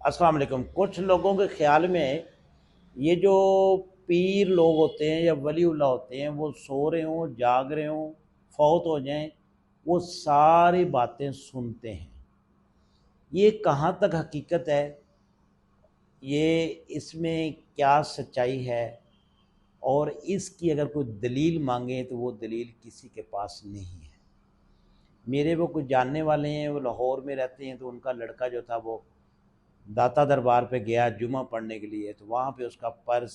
السلام علیکم۔ کچھ لوگوں کے خیال میں یہ جو پیر لوگ ہوتے ہیں یا ولی اللہ ہوتے ہیں وہ سو رہے ہوں، جاگ رہے ہوں، فوت ہو جائیں، وہ ساری باتیں سنتے ہیں۔ یہ کہاں تک حقیقت ہے، یہ اس میں کیا سچائی ہے، اور اس کی اگر کوئی دلیل مانگیں تو وہ دلیل کسی کے پاس نہیں ہے۔ میرے وہ کچھ جاننے والے ہیں، وہ لاہور میں رہتے ہیں، تو ان کا لڑکا جو تھا وہ داتا دربار پہ گیا جمعہ پڑھنے کے لیے، تو وہاں پہ اس کا پرس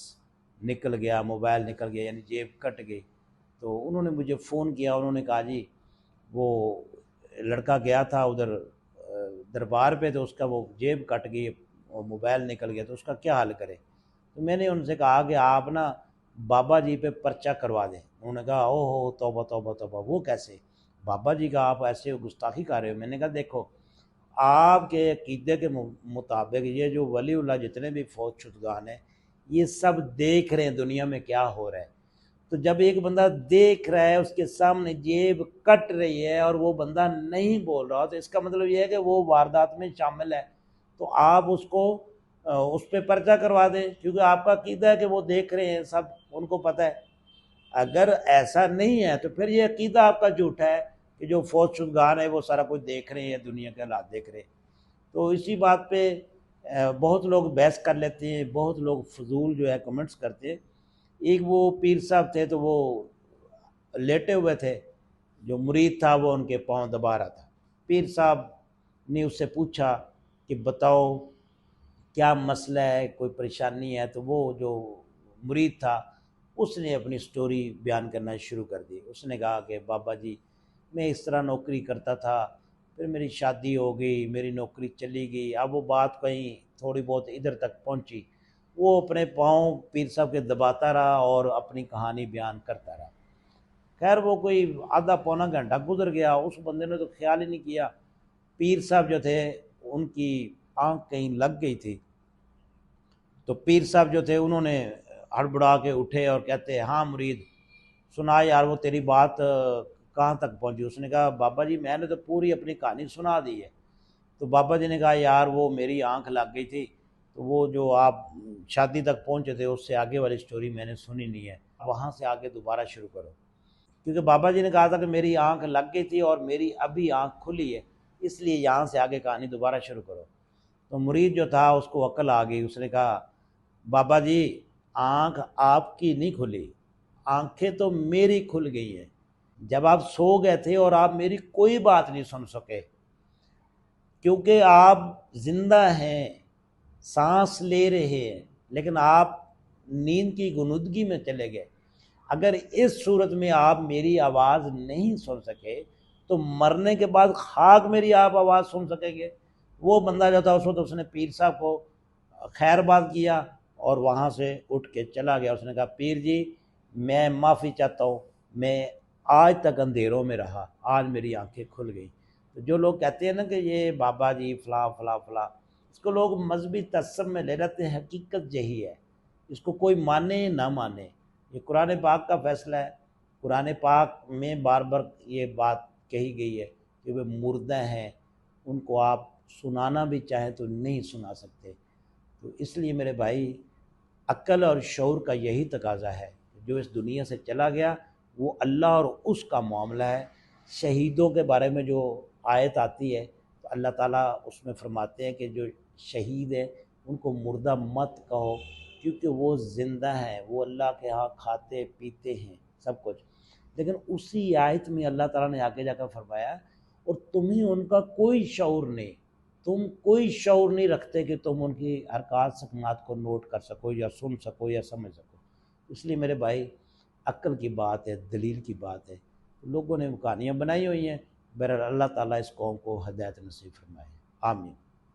نکل گیا، موبائل نکل گیا، یعنی جیب کٹ گئی۔ تو انہوں نے مجھے فون کیا، انہوں نے کہا جی وہ لڑکا گیا تھا ادھر دربار پہ، تو اس کا وہ جیب کٹ گئی اور موبائل نکل گیا، تو اس کا کیا حل کرے؟ تو میں نے ان سے کہا کہ آپ نا بابا جی پہ پرچہ کروا دیں۔ انہوں نے کہا او ہو توبہ توبہ توبہ، وہ کیسے؟ بابا جی کا آپ ایسے گستاخی کر رہے ہو۔ میں نے کہا دیکھو، آپ کے عقیدے کے مطابق یہ جو ولی اللہ جتنے بھی فوت شدگان ہیں یہ سب دیکھ رہے ہیں دنیا میں کیا ہو رہا ہے۔ تو جب ایک بندہ دیکھ رہا ہے، اس کے سامنے جیب کٹ رہی ہے اور وہ بندہ نہیں بول رہا، تو اس کا مطلب یہ ہے کہ وہ واردات میں شامل ہے۔ تو آپ اس کو اس پہ پرچہ کروا دیں، کیونکہ آپ کا عقیدہ ہے کہ وہ دیکھ رہے ہیں، سب ان کو پتہ ہے۔ اگر ایسا نہیں ہے تو پھر یہ عقیدہ آپ کا جھوٹا ہے کہ جو فوت شدگان ہے وہ سارا کچھ دیکھ رہے ہیں، دنیا کے حالات دیکھ رہے ہیں۔ تو اسی بات پہ بہت لوگ بحث کر لیتے ہیں، بہت لوگ فضول جو ہے کمنٹس کرتے ہیں۔ ایک وہ پیر صاحب تھے، تو وہ لیٹے ہوئے تھے، جو مرید تھا وہ ان کے پاؤں دبا رہا تھا۔ پیر صاحب نے اس سے پوچھا کہ بتاؤ کیا مسئلہ ہے، کوئی پریشانی ہے؟ تو وہ جو مرید تھا اس نے اپنی سٹوری بیان کرنا شروع کر دی۔ اس نے کہا کہ بابا جی میں اس طرح نوکری کرتا تھا، پھر میری شادی ہو گئی، میری نوکری چلی گئی، اب وہ بات کہیں تھوڑی بہت ادھر تک پہنچی۔ وہ اپنے پاؤں پیر صاحب کے دباتا رہا اور اپنی کہانی بیان کرتا رہا۔ خیر وہ کوئی آدھا پونا گھنٹہ گزر گیا، اس بندے نے تو خیال ہی نہیں کیا۔ پیر صاحب جو تھے ان کی آنکھ کہیں لگ گئی تھی، تو پیر صاحب جو تھے انہوں نے ہڑبڑا کے اٹھے اور کہتے ہاں مرید سنا یار، وہ تیری بات کہاں تک پہنچی؟ اس نے کہا بابا جی میں نے تو پوری اپنی کہانی سنا دی ہے۔ تو بابا جی نے کہا یار وہ میری آنکھ لگ گئی تھی، تو وہ جو آپ شادی تک پہنچے تھے اس سے آگے والی سٹوری میں نے سنی نہیں ہے، وہاں سے آگے دوبارہ شروع کرو۔ کیونکہ بابا جی نے کہا تھا کہ میری آنکھ لگ گئی تھی اور میری ابھی آنکھ کھلی ہے، اس لیے یہاں سے آگے کہانی دوبارہ شروع کرو۔ تو مرید جو تھا اس کو عقل آ گئی، اس نے کہا بابا جی آنکھ آپ کی نہیں کھلی، آنکھیں تو میری کھل گئی ہیں۔ جب آپ سو گئے تھے اور آپ میری کوئی بات نہیں سن سکے، کیونکہ آپ زندہ ہیں، سانس لے رہے ہیں، لیکن آپ نیند کی غنودگی میں چلے گئے۔ اگر اس صورت میں آپ میری آواز نہیں سن سکے تو مرنے کے بعد خاک میری آپ آواز سن سکیں گے؟ وہ بندہ جو تھا اس وقت اس نے پیر صاحب کو خیر بات کیا اور وہاں سے اٹھ کے چلا گیا۔ اس نے کہا پیر جی میں معافی چاہتا ہوں، میں آج تک اندھیروں میں رہا، آج میری آنکھیں کھل گئی۔ تو جو لوگ کہتے ہیں نا کہ یہ بابا جی فلاں فلاں فلاں، اس کو لوگ مذہبی تعصب میں لے لیتے ہیں، حقیقت یہی ہے، اس کو کوئی مانے نہ مانے، یہ قرآن پاک کا فیصلہ ہے۔ قرآن پاک میں بار بار یہ بات کہی گئی ہے کہ وہ مردہ ہیں، ان کو آپ سنانا بھی چاہیں تو نہیں سنا سکتے۔ تو اس لیے میرے بھائی عقل اور شعور کا یہی تقاضا ہے، جو اس دنیا سے چلا گیا وہ اللہ اور اس کا معاملہ ہے۔ شہیدوں کے بارے میں جو آیت آتی ہے تو اللہ تعالیٰ اس میں فرماتے ہیں کہ جو شہید ہیں ان کو مردہ مت کہو، کیونکہ وہ زندہ ہیں، وہ اللہ کے ہاں کھاتے پیتے ہیں سب کچھ۔ لیکن اسی آیت میں اللہ تعالیٰ نے آگے جا کر فرمایا اور تمہیں ان کا کوئی شعور نہیں، تم کوئی شعور نہیں رکھتے کہ تم ان کی حرکات سکنات کو نوٹ کر سکو یا سن سکو یا سمجھ سکو۔ اس لیے میرے بھائی عقل کی بات ہے، دلیل کی بات ہے، لوگوں نے کہانیاں بنائی ہوئی ہیں۔ بہرحال اللہ تعالیٰ اس قوم کو ہدایت نصیب فرمائے، آمین۔